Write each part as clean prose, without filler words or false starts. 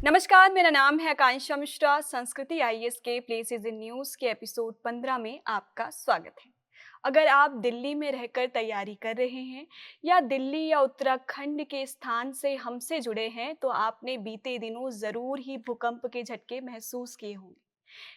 नमस्कार, मेरा नाम है आकांक्षा मिश्रा। संस्कृति आईएएस के प्लेसेस इन न्यूज़ के एपिसोड 15 में आपका स्वागत है। अगर आप दिल्ली में रहकर तैयारी कर रहे हैं या दिल्ली या उत्तराखंड के स्थान से हमसे जुड़े हैं, तो आपने बीते दिनों ज़रूर ही भूकंप के झटके महसूस किए होंगे।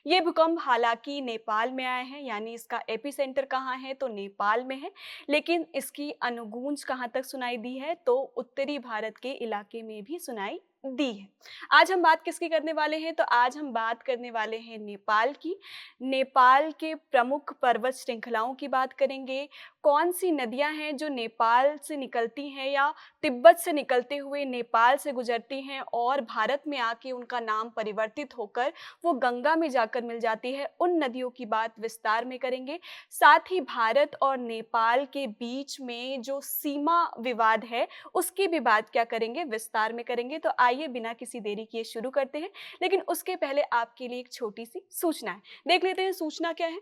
ये भूकंप हालांकि नेपाल में आया है, यानी इसका एपिसेंटर कहाँ है तो नेपाल में है, लेकिन इसकी अनुगूंज कहाँ तक सुनाई दी है तो उत्तरी भारत के इलाके में भी सुनाई दी है। आज हम बात किसकी करने वाले हैं तो आज हम बात करने वाले हैं नेपाल की। नेपाल के प्रमुख पर्वत श्रृंखलाओं की बात करेंगे। कौन सी नदियां हैं जो नेपाल से निकलती हैं या तिब्बत से निकलते हुए नेपाल से गुजरती हैं और भारत में आके उनका नाम परिवर्तित होकर वो गंगा में जाकर मिल जाती है, उन नदियों की बात विस्तार में करेंगे। साथ ही भारत और नेपाल के बीच में जो सीमा विवाद है उसकी भी बात क्या करेंगे, विस्तार में करेंगे। तो आइए बिना किसी देरी किए शुरू करते हैं, लेकिन उसके पहले आपके लिए एक छोटी सी सूचना है। देख लेते हैं सूचना क्या है।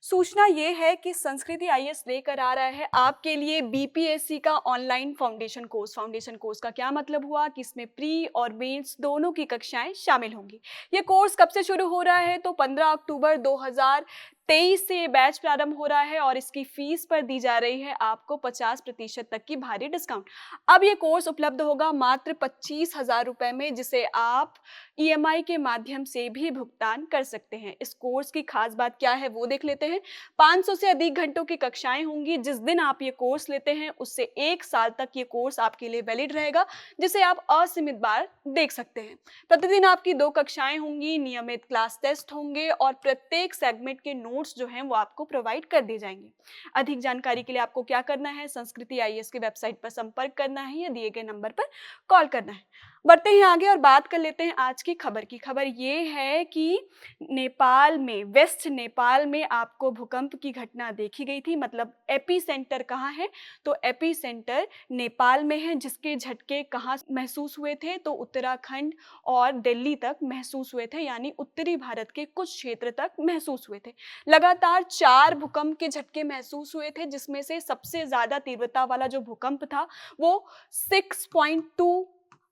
सूचना ये है कि संस्कृति आईएएस लेकर आ रहा है आपके लिए बीपीएससी का online foundation course. Foundation course का क्या मतलब हुआ कि इसमें प्री और मेंस दोनों की कक्षाएं शामिल होंगी। ये कोर्स कब से शुरू हो रहा है तो 15 अक्टूबर 2023 से ये बैच प्रारंभ हो रहा है और इसकी फीस पर दी जा रही है आपको 50% तक की भारी डिस्काउंट। अब ये कोर्स उपलब्ध होगा मात्र 25,000 रुपए में, जिसे आप ईएमआई के माध्यम से भी भुगतान कर सकते हैं। इस कोर्स की खास बात क्या है वो देख लेते हैं। 500 से अधिक घंटों की कक्षाएं होंगी। जिस दिन आप ये कोर्स लेते हैं उससे 1 साल तक ये कोर्स आपके लिए वैलिड रहेगा, जिसे आप असीमित बार देख सकते हैं। प्रतिदिन आपकी 2 कक्षाएं होंगी, नियमित क्लास टेस्ट होंगे और प्रत्येक सेगमेंट के नोट्स जो हैं वो आपको प्रोवाइड कर दिए जाएंगे। अधिक जानकारी के लिए आपको क्या करना है, संस्कृति आईएएस की वेबसाइट पर संपर्क करना है या दिए गए नंबर पर कॉल करना है। बढ़ते हैं आगे और बात कर लेते हैं आज की खबर की। खबर ये है कि नेपाल में, वेस्ट नेपाल में आपको भूकंप की घटना देखी गई थी। मतलब एपी सेंटर कहाँ है तो एपी सेंटर नेपाल में है, जिसके झटके कहाँ महसूस हुए थे तो उत्तराखंड और दिल्ली तक महसूस हुए थे, यानी उत्तरी भारत के कुछ क्षेत्र तक महसूस हुए थे। लगातार 4 भूकंप के झटके महसूस हुए थे, जिसमें से सबसे ज्यादा तीव्रता वाला जो भूकंप था वो 6.2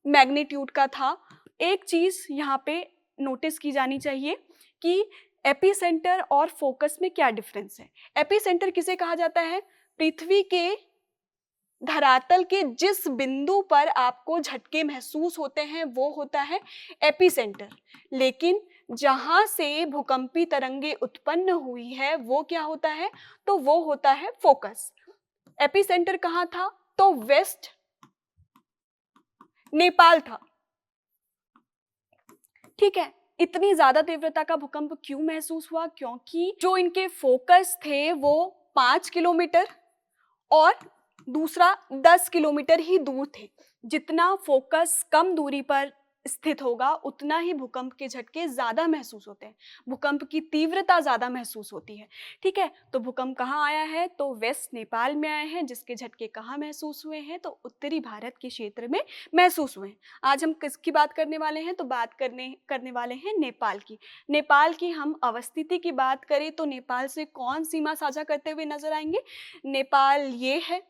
मैग्नीट्यूड का था। एक चीज यहाँ पे नोटिस की जानी चाहिए कि एपिसेंटर और फोकस में क्या डिफरेंस है। एपिसेंटर किसे कहा जाता है, पृथ्वी के धरातल के जिस बिंदु पर आपको झटके महसूस होते हैं वो होता है एपिसेंटर, लेकिन जहां से भूकंपी तरंगे उत्पन्न हुई है वो क्या होता है तो वो होता है फोकस। एपिसेंटर कहाँ था तो वेस्ट नेपाल था। ठीक है, इतनी ज्यादा तीव्रता का भूकंप क्यों महसूस हुआ, क्योंकि जो इनके फोकस थे वो 5 किलोमीटर और दूसरा 10 किलोमीटर ही दूर थे। जितना फोकस कम दूरी पर स्थित होगा उतना ही भूकंप के झटके ज्यादा महसूस होते हैं, भूकंप की तीव्रता ज्यादा महसूस होती है। ठीक है, तो भूकंप कहाँ आया है तो वेस्ट नेपाल में आए हैं, जिसके झटके कहाँ महसूस हुए हैं तो उत्तरी भारत के क्षेत्र में महसूस हुए हैं। आज हम किसकी बात करने वाले हैं तो बात करने वाले हैं नेपाल की। नेपाल की हम अवस्थिति की बात करें तो नेपाल से कौन सीमा साझा करते हुए नजर आएंगे। नेपाल ये है,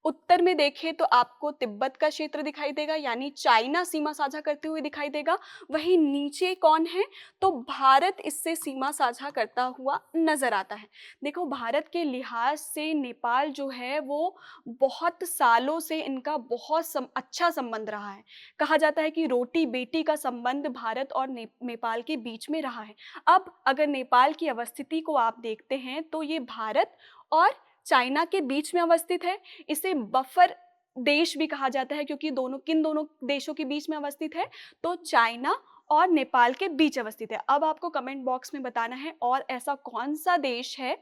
उत्तर में देखें तो आपको तिब्बत का क्षेत्र दिखाई देगा, यानी चाइना सीमा साझा करते हुए दिखाई देगा। वहीं नीचे कौन है तो भारत इससे सीमा साझा करता हुआ नजर आता है। देखो, भारत के लिहाज से नेपाल जो है वो बहुत सालों से इनका बहुत अच्छा संबंध रहा है। कहा जाता है कि रोटी बेटी का संबंध भारत और नेपाल के बीच में रहा है। अब अगर नेपाल की अवस्थिति को आप देखते हैं तो ये भारत और चाइना के बीच में अवस्थित है। इसे बफर देश भी कहा जाता है, क्योंकि दोनों देशों के बीच में अवस्थित है तो चाइना और नेपाल के बीच अवस्थित है। अब आपको कमेंट बॉक्स में बताना है और ऐसा कौन सा देश है,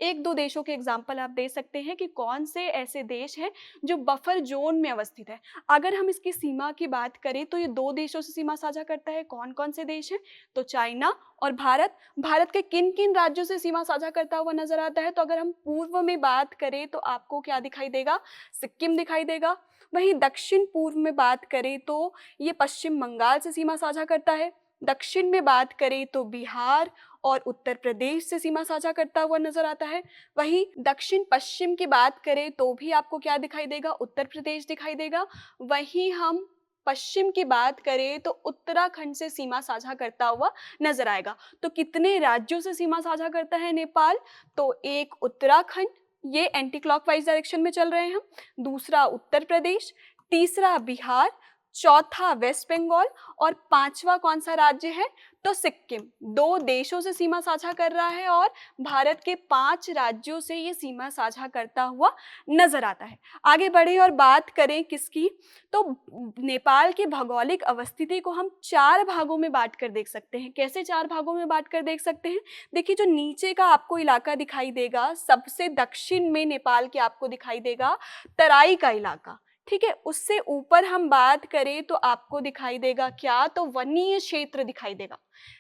1-2 देशों के एग्जाम्पल आप दे सकते हैं कि कौन से ऐसे देश हैं जो बफर जोन में अवस्थित है। अगर हम इसकी सीमा की बात करें तो ये 2 देशों से सीमा साझा करता है। कौन कौन से देश हैं तो चाइना और भारत। भारत के किन किन राज्यों से सीमा साझा करता हुआ नजर आता है तो अगर हम पूर्व में बात करें तो आपको क्या दिखाई देगा, सिक्किम दिखाई देगा। वहीं दक्षिण पूर्व में बात करें तो ये पश्चिम बंगाल से सीमा साझा करता है। दक्षिण में बात करें तो बिहार और उत्तर प्रदेश से सीमा साझा करता हुआ नजर आता है। वहीं दक्षिण पश्चिम की बात करें तो भी आपको क्या दिखाई देगा, उत्तर प्रदेश दिखाई देगा। वहीं हम पश्चिम की बात करें तो उत्तराखंड से सीमा साझा करता हुआ नजर आएगा। तो कितने राज्यों से सीमा साझा करता है नेपाल? तो एक उत्तराखंड, ये एंटी क्लॉकवाइज डायरेक्शन में चल रहे हैं हम। दूसरा उत्तर प्रदेश, तीसरा बिहार, चौथा वेस्ट बंगाल और पांचवा कौन सा राज्य है? तो सिक्किम। दो देशों से सीमा साझा कर रहा है और भारत के 5 राज्यों से ये सीमा साझा करता हुआ नजर आता है। आगे बढ़े और बात करें किसकी, तो नेपाल की भौगोलिक अवस्थिति को हम 4 भागों में बांट कर देख सकते हैं। कैसे 4 भागों में बांट कर देख सकते हैं? देखिए, जो नीचे का आपको इलाका दिखाई देगा, सबसे दक्षिण में नेपाल के आपको दिखाई देगा तराई का इलाका, ठीक है। उससे ऊपर हम बात करें तो आपको दिखाई देगा क्या? तो वनीय क्षेत्र दिखाई देगा।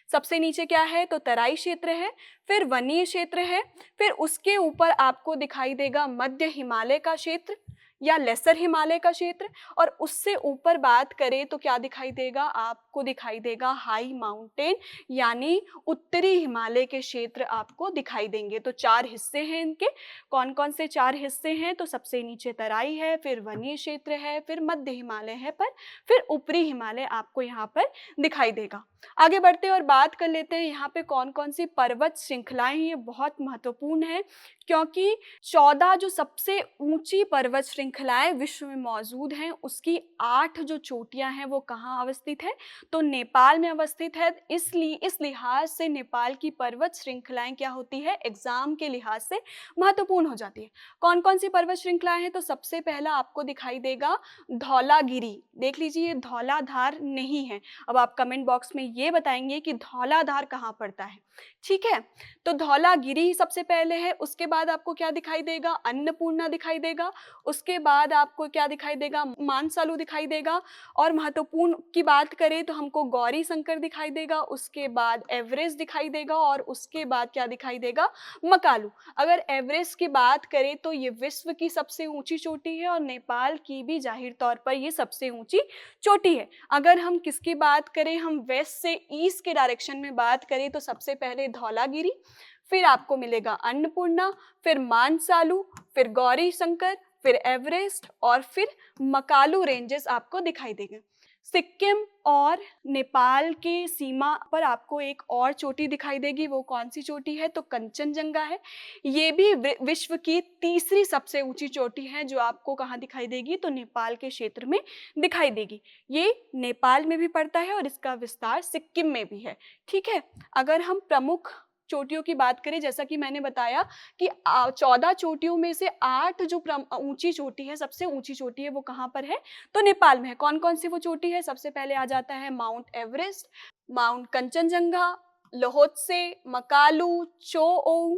सबसे नीचे क्या है? तो तराई क्षेत्र है, फिर वनीय क्षेत्र है, फिर उसके ऊपर आपको दिखाई देगा मध्य हिमालय का क्षेत्र या लेसर हिमालय का क्षेत्र, और उससे ऊपर बात करें तो क्या दिखाई देगा? आपको दिखाई देगा हाई माउंटेन यानी उत्तरी हिमालय के क्षेत्र आपको दिखाई देंगे। तो 4 हिस्से हैं इनके। कौन कौन से 4 हिस्से हैं? तो सबसे नीचे तराई है, फिर वनीय क्षेत्र है, फिर मध्य हिमालय है, पर फिर ऊपरी हिमालय आपको यहाँ पर दिखाई देगा। आगे बढ़ते और बात कर लेते हैं यहाँ पे कौन कौन सी पर्वत श्रृंखलाएं हैं। ये बहुत महत्वपूर्ण है क्योंकि 14 जो सबसे ऊंची पर्वत श्रृंखलाएं विश्व में मौजूद हैं, उसकी 8 जो चोटियां हैं वो कहाँ अवस्थित है? तो नेपाल में अवस्थित है। इसलिए इस लिहाज से नेपाल की पर्वत श्रृंखलाएं क्या होती है? एग्जाम के लिहाज से महत्वपूर्ण हो जाती है। कौन कौन सी पर्वत श्रृंखलाएं हैं? तो सबसे पहला आपको दिखाई देगा धौलागिरी। देख लीजिए, ये धौलाधार नहीं है। अब आप कमेंट बॉक्स में ये बताएंगे कि धौलाधार कहाँ पड़ता है, ठीक है। तो धौलागिरी सबसे पहले है, उसके बाद आपको क्या दिखाई देगा? अन्नपूर्णा दिखाई देगा, उसके बाद आपको क्या दिखाई देगा? मानसालू दिखाई देगा, और महत्वपूर्ण की बात करें तो हमको गौरी शंकर दिखाई देगा, उसके बाद एवरेस्ट दिखाई देगा, और उसके बाद क्या दिखाई देगा? मकालू। अगर एवरेस्ट की बात करें तो ये विश्व की सबसे ऊंची चोटी है और नेपाल की भी जाहिर तौर पर ये सबसे ऊंची चोटी है। अगर हम किसकी बात करें, हम वेस्ट से ईस्ट के डायरेक्शन में बात करें तो सबसे पहले धौलागिरी, फिर आपको मिलेगा अन्नपूर्णा, फिर मानसालू, फिर गौरी शंकर, फिर एवरेस्ट, और फिर मकालू रेंजेस आपको दिखाई देंगे। सिक्किम और नेपाल के सीमा पर आपको एक और चोटी दिखाई देगी। वो कौन सी चोटी है? तो कंचनजंगा है। ये भी विश्व की तीसरी सबसे ऊंची चोटी है, जो आपको कहाँ दिखाई देगी? तो नेपाल के क्षेत्र में दिखाई देगी। ये नेपाल में भी पड़ता है और इसका विस्तार सिक्किम में भी है, ठीक है। अगर हम प्रमुख चोटियों की बात करें, जैसा कि मैंने बताया कि 14 चोटियों में से 8 जो ऊंची चोटी है, सबसे ऊंची चोटी है, वो कहाँ पर है? तो नेपाल में है। कौन कौन सी वो चोटी है? सबसे पहले आ जाता है Mount Everest, Mount Kanchenjunga, Lhotse, Makalu, चोओ,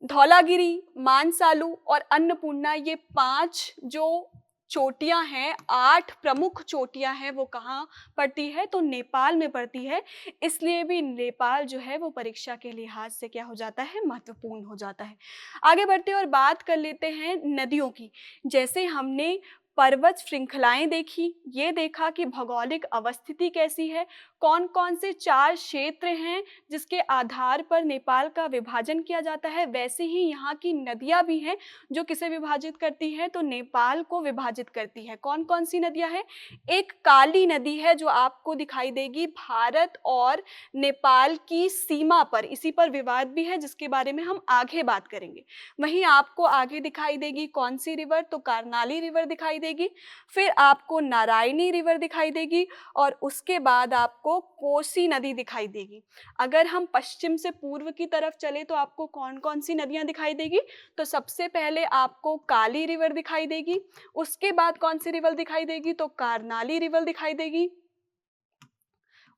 धौलागिरी, मानसालू और अन्नपूर्णा। ये 5 जो चोटियां हैं, 8 प्रमुख चोटियां हैं, वो कहाँ पड़ती है? तो नेपाल में पड़ती है। इसलिए भी नेपाल जो है वो परीक्षा के लिहाज से क्या हो जाता है? महत्वपूर्ण हो जाता है। आगे बढ़ते और बात कर लेते हैं नदियों की। जैसे हमने पर्वत श्रृंखलाएं देखी, ये देखा कि भौगोलिक अवस्थिति कैसी है, कौन कौन से 4 क्षेत्र हैं जिसके आधार पर नेपाल का विभाजन किया जाता है, वैसे ही यहाँ की नदियाँ भी हैं जो किसे विभाजित करती है? तो नेपाल को विभाजित करती है। कौन कौन सी नदियाँ हैं? एक काली नदी है जो आपको दिखाई देगी भारत और नेपाल की सीमा पर। इसी पर विवाद भी है जिसके बारे में हम आगे बात करेंगे। वहीं आपको आगे दिखाई देगी कौन सी रिवर? तो कर्नाली रिवर दिखाई देगी, फिर आपको नारायणी रिवर दिखाई देगी, और उसके बाद आपको कोसी नदी दिखाई देगी। अगर हम पश्चिम से पूर्व की तरफ चले तो आपको कौन कौन सी नदियां दिखाई देगी? तो सबसे पहले आपको काली रिवर दिखाई देगी, उसके बाद कौन सी रिवर दिखाई देगी? तो कर्नाली रिवर दिखाई देगी,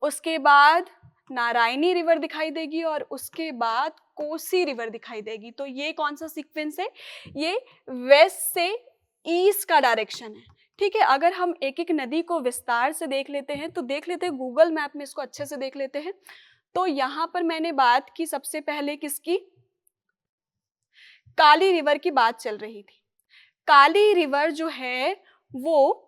उसके बाद नारायणी रिवर दिखाई देगी, और उसके बाद कोसी रिवर दिखाई देगी। तो ये कौन सा सीक्वेंस है? ये वेस्ट से ईस्ट का डायरेक्शन है, ठीक है। अगर हम एक एक नदी को विस्तार से देख लेते हैं तो देख लेते हैं, गूगल मैप में इसको अच्छे से देख लेते हैं। तो यहाँ पर मैंने बात की सबसे पहले किसकी? काली रिवर की बात चल रही थी। काली रिवर जो है वो,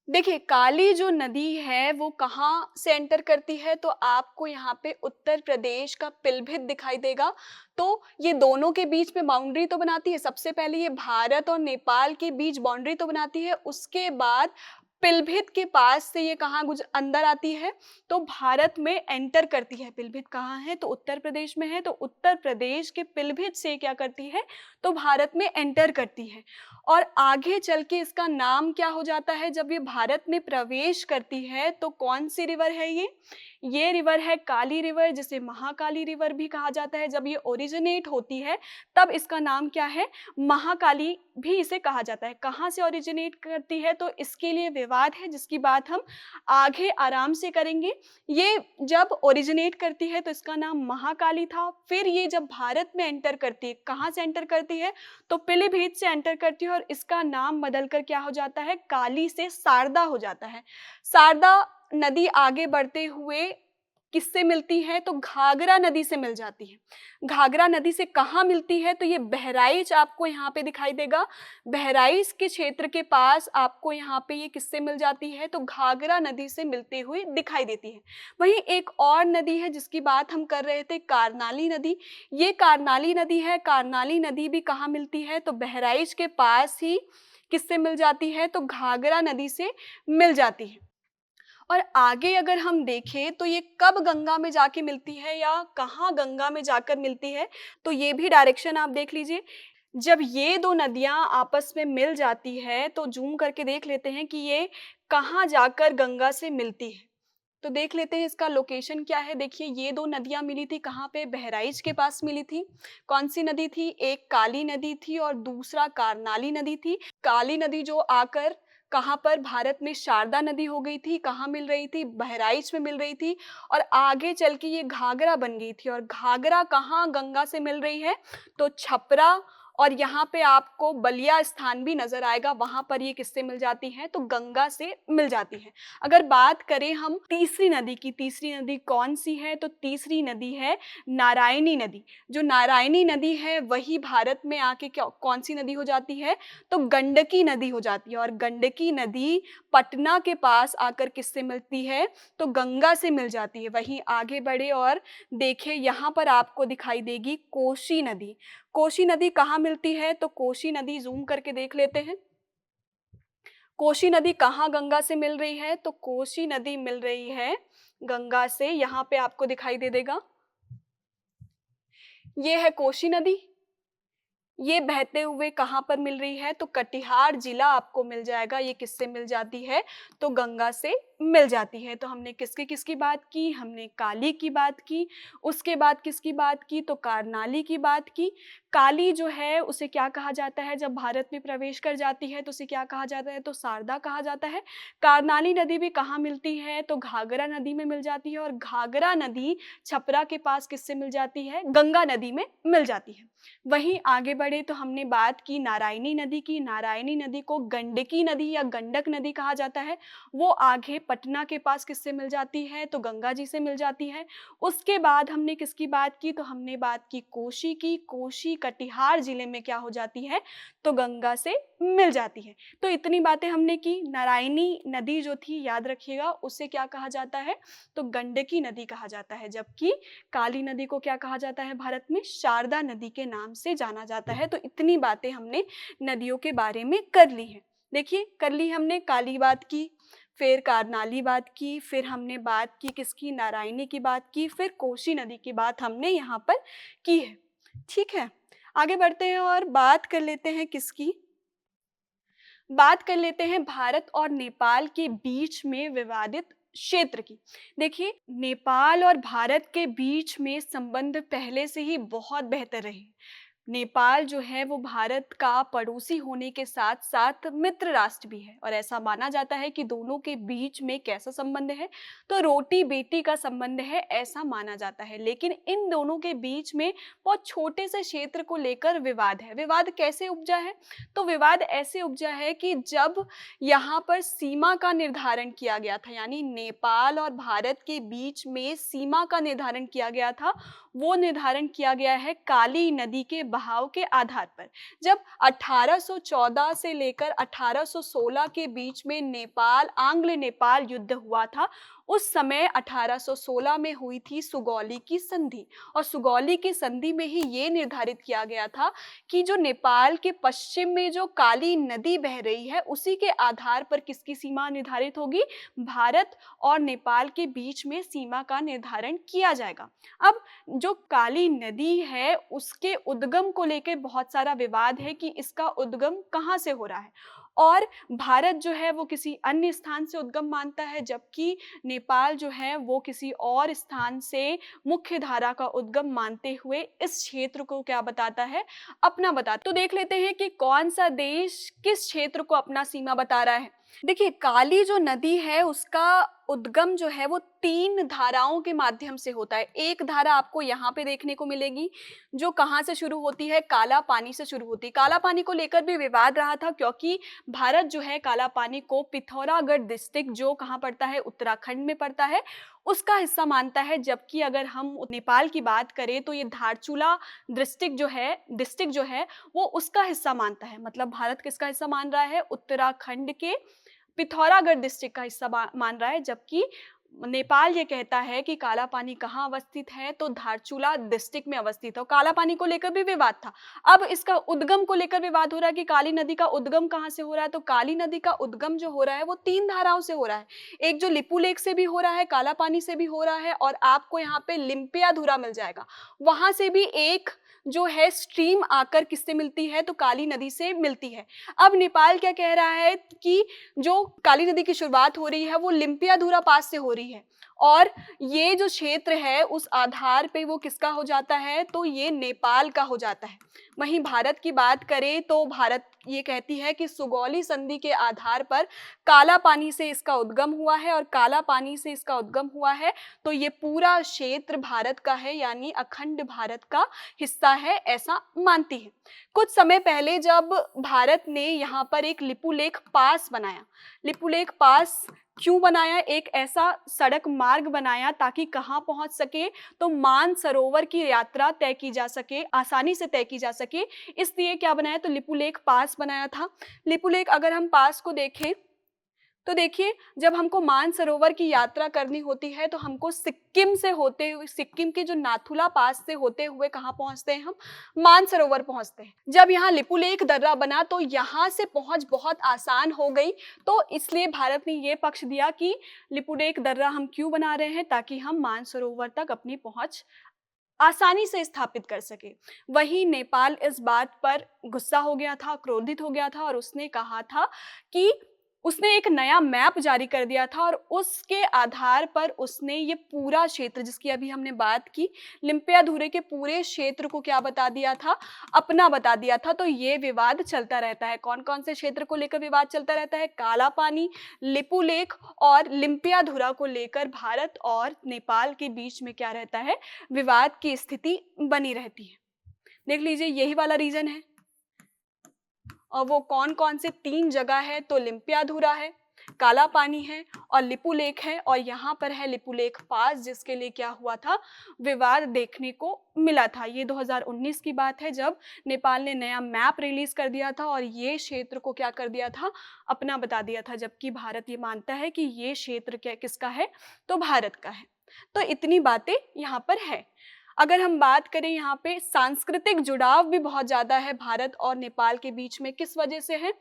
देखिए, काली जो नदी है वो कहाँ से एंटर करती है? तो आपको यहाँ पे उत्तर प्रदेश का पिलभित दिखाई देगा। तो ये दोनों के बीच में बाउंड्री तो बनाती है। सबसे पहले ये भारत और नेपाल के बीच बाउंड्री तो बनाती है, उसके बाद पिलभित के पास से ये कहाँ अंदर आती है, तो भारत में एंटर करती है। पिलभित कहाँ है, तो उत्तर प्रदेश में है। तो उत्तर प्रदेश के पिलभित से क्या करती है, तो भारत में एंटर करती है। और आगे चल के इसका नाम क्या हो जाता है, जब ये भारत में प्रवेश करती है तो कौन सी रिवर है ये रिवर है काली रिवर, जिसे महाकाली रिवर भी कहा जाता है। जब ये ओरिजिनेट होती है तब इसका नाम क्या है, महाकाली भी इसे कहा जाता है। कहाँ से ओरिजिनेट करती है, तो इसके लिए विवाद है, जिसकी बात हम आगे आराम से करेंगे। ये जब ओरिजिनेट करती है तो इसका नाम महाकाली था। फिर ये जब भारत में एंटर करती है, कहाँ से एंटर करती है, तो पीलीभीत से एंटर करती है और इसका नाम बदलकर क्या हो जाता है, काली से शारदा हो जाता है। शारदा नदी आगे बढ़ते हुए किससे मिलती है, तो घाघरा नदी से मिल जाती है। घाघरा नदी से कहाँ मिलती है, तो ये बहराइच आपको यहाँ पे दिखाई देगा। बहराइच के क्षेत्र के पास आपको यहाँ पे ये किससे मिल जाती है, तो घाघरा नदी से मिलते हुए दिखाई देती है। वहीं एक और नदी है जिसकी बात हम कर रहे थे, कारनाली नदी। ये कारनाली नदी है। कारनाली नदी भी कहाँ मिलती है, तो बहराइच के पास ही किससे मिल जाती है, तो घाघरा नदी से मिल जाती है। और आगे अगर हम देखें तो ये कब गंगा में जाके मिलती है या कहाँ गंगा में जाकर मिलती है, तो ये भी डायरेक्शन आप देख लीजिए। जब ये दो नदियां आपस में मिल जाती है तो जूम करके देख लेते हैं कि ये कहाँ जाकर गंगा से मिलती है। तो देख लेते हैं इसका लोकेशन क्या है। देखिए, ये दो नदियां मिली थी कहाँ पे, बहराइच के पास मिली थी। कौन सी नदी थी, एक काली नदी थी और दूसरा कारनाली नदी थी। काली नदी जो आकर कहाँ पर भारत में शारदा नदी हो गई थी, कहाँ मिल रही थी, बहराइच में मिल रही थी। और आगे चल के ये घाघरा बन गई थी। और घाघरा कहाँ गंगा से मिल रही है, तो छपरा और यहाँ पे आपको बलिया स्थान भी नजर आएगा, वहां पर ये किससे मिल जाती है, तो गंगा से मिल जाती है। अगर बात करें हम तीसरी नदी की, तीसरी नदी कौन सी है, तो तीसरी नदी है नारायणी नदी। जो नारायणी नदी है वही भारत में आके कौन सी नदी हो जाती है, तो गंडकी नदी हो जाती है। और गंडकी नदी पटना के पास आकर किससे मिलती है, तो गंगा से मिल जाती है। वहीं आगे बढ़े और देखें, यहाँ पर आपको दिखाई देगी कोसी नदी। कोसी नदी कहाँ मिलती है, तो कोसी नदी जूम करके देख लेते हैं। कोसी नदी कहाँ गंगा से मिल रही है, तो कोसी नदी मिल रही है गंगा से, यहाँ पे आपको दिखाई दे देगा। ये है कोसी नदी। ये बहते हुए कहाँ पर मिल रही है, तो कटिहार जिला आपको मिल जाएगा। ये किससे मिल जाती है, तो गंगा से मिल जाती है। तो हमने किसकी किसकी बात की, हमने काली की बात की। उसके बाद किसकी बात की, तो कारनाली की बात की। काली जो है उसे क्या कहा जाता है, जब भारत में प्रवेश कर जाती है तो उसे क्या कहा जाता है, तो शारदा कहा जाता है। कारनाली नदी भी कहाँ मिलती है, तो घाघरा नदी में मिल जाती है। और घाघरा नदी छपरा के पास किससे मिल जाती है, गंगा नदी में मिल जाती है। वहीं आगे बढ़े तो हमने बात की नारायणी नदी की। नारायणी नदी को गंडकी नदी या गंडक नदी कहा जाता है। वो आगे पटना के पास किससे मिल जाती है, तो गंगा जी से मिल जाती है। उसके बाद हमने किसकी बात की, तो हमने बात की कोशी की। कोशी कटिहार जिले में क्या हो जाती है, तो गंगा से मिल जाती है। तो इतनी बातें हमने की। नारायणी नदी जो थी, याद रखिएगा, उसे क्या कहा जाता है, तो गंडकी नदी कहा जाता है। जबकि काली नदी को क्या कहा जाता है भारत में, शारदा नदी के नाम से जाना जाता है। तो इतनी बातें हमने नदियों के बारे में कर ली हैं। देखिए, कर ली हमने, काली बात की, फिर कारनाली बात की, फिर हमने बात की किसकी, नारायणी की बात की, फिर कोसी नदी की बात हमने यहाँ पर की है। ठीक है, आगे बढ़ते हैं और बात कर लेते हैं किसकी, बात कर लेते हैं भारत और नेपाल के बीच में विवादित क्षेत्र की। देखिए, नेपाल और भारत के बीच में संबंध पहले से ही बहुत बेहतर रहे। नेपाल जो है वो भारत का पड़ोसी होने के साथ साथ मित्र राष्ट्र भी है। और ऐसा माना जाता है कि दोनों के बीच में कैसा संबंध है, तो रोटी बेटी का संबंध है, ऐसा माना जाता है। लेकिन इन दोनों के बीच में बहुत छोटे से क्षेत्र को लेकर विवाद है। विवाद कैसे उपजा है, तो विवाद ऐसे उपजा है कि जब यहाँ पर सीमा का निर्धारण किया गया था, यानी नेपाल और भारत के बीच में सीमा का निर्धारण किया गया था, वो निर्धारण किया गया है काली नदी के बहाव के आधार पर। जब 1814 से लेकर 1816 के बीच में नेपाल आंग्ल नेपाल युद्ध हुआ था, उस समय 1816 में हुई थी सुगौली की संधि, और सुगौली की संधि में ही ये निर्धारित किया गया था कि जो नेपाल के पश्चिम में जो काली नदी बह रही है उसी के आधार पर किसकी सीमा निर्धारित होगी, भारत और नेपाल के बीच में सीमा का निर्धारण किया जाएगा। अब जो काली नदी है उसके उद्गम को लेकर बहुत सारा विवाद है कि इसका उद्गम कहाँ से हो रहा है, और भारत जो है वो किसी अन्य स्थान से उद्गम मानता है, जबकि नेपाल जो है वो किसी और स्थान से मुख्य धारा का उद्गम मानते हुए इस क्षेत्र को क्या बताता है, अपना बताता। तो देख लेते हैं कि कौन सा देश किस क्षेत्र को अपना सीमा बता रहा है। देखिए, काली जो नदी है उसका उद्गम जो है वो 3 धाराओं के माध्यम से होता है। एक धारा आपको यहाँ पे देखने को मिलेगी जो कहाँ से शुरू होती है, काला पानी से शुरू होती है। काला पानी को लेकर भी विवाद रहा था क्योंकि भारत जो है काला पानी को पिथौरागढ़ डिस्ट्रिक्ट जो कहाँ पड़ता है, उत्तराखंड में पड़ता है, उसका हिस्सा मानता है। जबकि अगर हम नेपाल की बात करें तो ये धारचूला डिस्ट्रिक्ट जो है वो उसका हिस्सा मानता है। मतलब भारत किसका हिस्सा मान रहा है, उत्तराखंड के पिथौरागढ़ डिस्ट्रिक्ट का हिस्सा मान रहा है। जबकि नेपाल ये कहता है कि काला पानी कहाँ अवस्थित है, तो धारचूला डिस्ट्रिक्ट में अवस्थित है। काला पानी को लेकर भी विवाद था। अब इसका उद्गम को लेकर विवाद हो रहा है कि काली नदी का उद्गम कहाँ से हो रहा है। तो काली नदी का उद्गम जो हो रहा है वो 3 धाराओं से हो रहा है। एक जो लिपू लेक से भी हो रहा है, काला पानी से भी हो रहा है, और आपको यहाँ पे लिम्पियाधुरा मिल जाएगा, वहां से भी एक जो है स्ट्रीम आकर किससे मिलती है, तो काली नदी से मिलती है। अब नेपाल क्या कह रहा है कि जो काली नदी की शुरुआत हो रही है वो लिम्पियाधुरा पास से हो रही है, और ये जो क्षेत्र है उस आधार पे वो किसका हो जाता है, तो ये नेपाल का हो जाता है। वहीं भारत की बात करें तो भारत ये कहती है कि सुगौली संधि के आधार पर काला पानी से इसका उद्गम हुआ है, और काला पानी से इसका उद्गम हुआ है तो ये पूरा क्षेत्र भारत का है, यानी अखंड भारत का हिस्सा है, ऐसा मानती है। कुछ समय पहले जब भारत ने यहाँ पर एक लिपुलेख पास बनाया, लिपुलेख पास क्यों बनाया, एक ऐसा सड़क मार्ग बनाया ताकि कहाँ पहुंच सके, तो मानसरोवर की यात्रा तय की जा सके, आसानी से तय की जा सके, इसलिए क्या बनाया, तो लिपुलेख पास बनाया था। लिपुलेख अगर हम पास को देखें तो देखिए, जब हमको मानसरोवर की यात्रा करनी होती है तो हमको सिक्किम से होते हुए, सिक्किम के जो नाथुला पास से होते हुए कहाँ पहुंचते हैं, हम मानसरोवर पहुंचते हैं। जब यहाँ लिपुलेख दर्रा बना तो यहाँ से पहुंच बहुत आसान हो गई, तो इसलिए भारत ने ये पक्ष दिया कि लिपुलेख दर्रा हम क्यों बना रहे हैं, ताकि हम मानसरोवर तक अपनी पहुंच आसानी से स्थापित कर सके। वहीं नेपाल इस बात पर गुस्सा हो गया था, क्रोधित हो गया था, और उसने कहा था कि उसने एक नया मैप जारी कर दिया था, और उसके आधार पर उसने ये पूरा क्षेत्र जिसकी अभी हमने बात की, लिम्पियाधुरे के पूरे क्षेत्र को क्या बता दिया था, अपना बता दिया था। तो ये विवाद चलता रहता है। कौन कौन से क्षेत्र को लेकर विवाद चलता रहता है, काला पानी, लिपुलेख और लिम्पियाधुरा को लेकर भारत और नेपाल के बीच में क्या रहता है, विवाद की स्थिति बनी रहती है। देख लीजिए, यही वाला रीजन है, और वो कौन कौन से 3 जगह है, तो लिम्पियाधुरा है, काला पानी है और लिपुलेख है, और यहाँ पर है लिपुलेख पास, जिसके लिए क्या हुआ था, विवाद देखने को मिला था। ये 2019 की बात है जब नेपाल ने नया मैप रिलीज कर दिया था और ये क्षेत्र को क्या कर दिया था, अपना बता दिया था, जबकि भारत ये मानता है कि ये क्षेत्र क्या किसका है, तो भारत का है। तो इतनी बातें यहाँ पर है। अगर हम बात करें, यहाँ पे सांस्कृतिक जुड़ाव भी बहुत ज़्यादा है भारत और नेपाल के बीच में। किस वजह से है,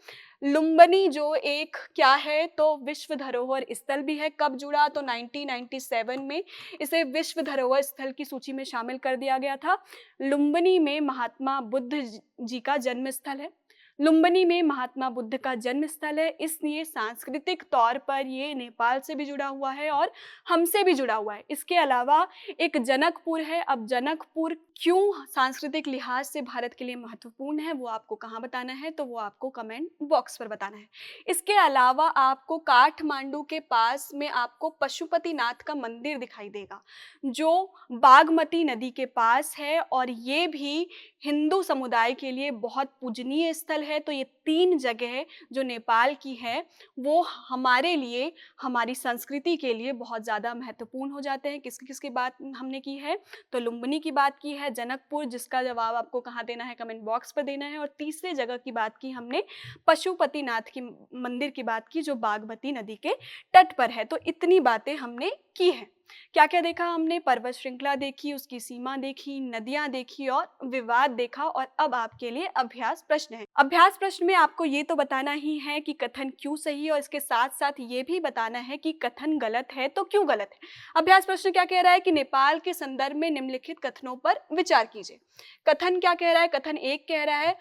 लुम्बिनी जो एक क्या है, तो विश्व धरोहर स्थल भी है। कब जुड़ा, तो 1997 में इसे विश्व धरोहर स्थल की सूची में शामिल कर दिया गया था। लुम्बिनी में महात्मा बुद्ध जी का जन्म स्थल है, लुम्बिनी में महात्मा बुद्ध का जन्म स्थल है, इसलिए सांस्कृतिक तौर पर ये नेपाल से भी जुड़ा हुआ है और हमसे भी जुड़ा हुआ है। इसके अलावा एक जनकपुर है। अब जनकपुर क्यों सांस्कृतिक लिहाज से भारत के लिए महत्वपूर्ण है, वो आपको कहाँ बताना है, तो वो आपको कमेंट बॉक्स पर बताना है। इसके अलावा आपको काठमांडू के पास में आपको पशुपतिनाथ का मंदिर दिखाई देगा, जो बागमती नदी के पास है, और ये भी हिंदू समुदाय के लिए बहुत पूजनीय स्थल है। है तो ये 3 जगह जो नेपाल की है वो हमारे लिए, हमारी संस्कृति के लिए बहुत ज़्यादा महत्वपूर्ण हो जाते हैं। किसकी बात हमने की है? तो लुम्बिनी की बात की है, जनकपुर जिसका जवाब आपको कहाँ देना है? कमेंट बॉक्स पर देना है। और तीसरे जगह की बात की हमने पशुपतिनाथ की मंदिर की बात की जो बागमती नदी के तट पर है। तो इतनी बातें हमने की हैं। क्या-क्या देखा हमने? पर्वत श्रृंखला देखी, उसकी सीमा देखी, नदियाँ देखी और विवाद देखा। और अब आपके लिए अभ्यास प्रश्न है। अभ्यास प्रश्न में आपको ये तो बताना ही है कि कथन क्यों सही है और इसके साथ-साथ ये भी बताना है कि कथन गलत है तो क्यों गलत है। अभ्यास प्रश्न क्या कह रहा है कि नेपाल के संदर्भ में निम्नलिखित कथनों पर विचार कीजिए। कथन क्या कह रहा है? कथन 1 कह रहा है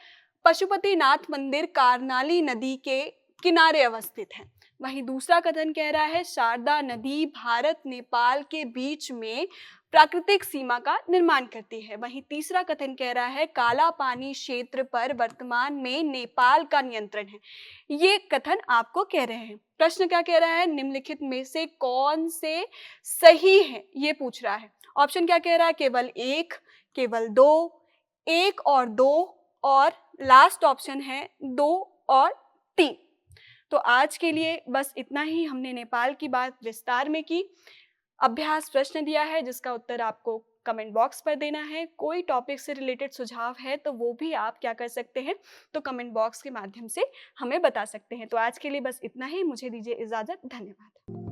पशुपतिनाथ मंदिर कर्णाली नदी के किनारे अवस्थित है। वहीं दूसरा कथन कह रहा है शारदा नदी भारत नेपाल के बीच में प्राकृतिक सीमा का निर्माण करती है। वहीं तीसरा कथन कह रहा है काला पानी क्षेत्र पर वर्तमान में नेपाल का नियंत्रण है। ये कथन आपको कह रहे हैं। प्रश्न क्या कह रहा है? निम्नलिखित में से कौन से सही है ये पूछ रहा है। ऑप्शन क्या कह रहा है? केवल 1, केवल 2, 1 और 2 और लास्ट ऑप्शन है 2 और 3। तो आज के लिए बस इतना ही। हमने नेपाल की बात विस्तार में की। अभ्यास प्रश्न दिया है जिसका उत्तर आपको कमेंट बॉक्स पर देना है। कोई टॉपिक से रिलेटेड सुझाव है तो वो भी आप क्या कर सकते हैं? तो कमेंट बॉक्स के माध्यम से हमें बता सकते हैं। तो आज के लिए बस इतना ही। मुझे दीजिए इजाज़त। धन्यवाद।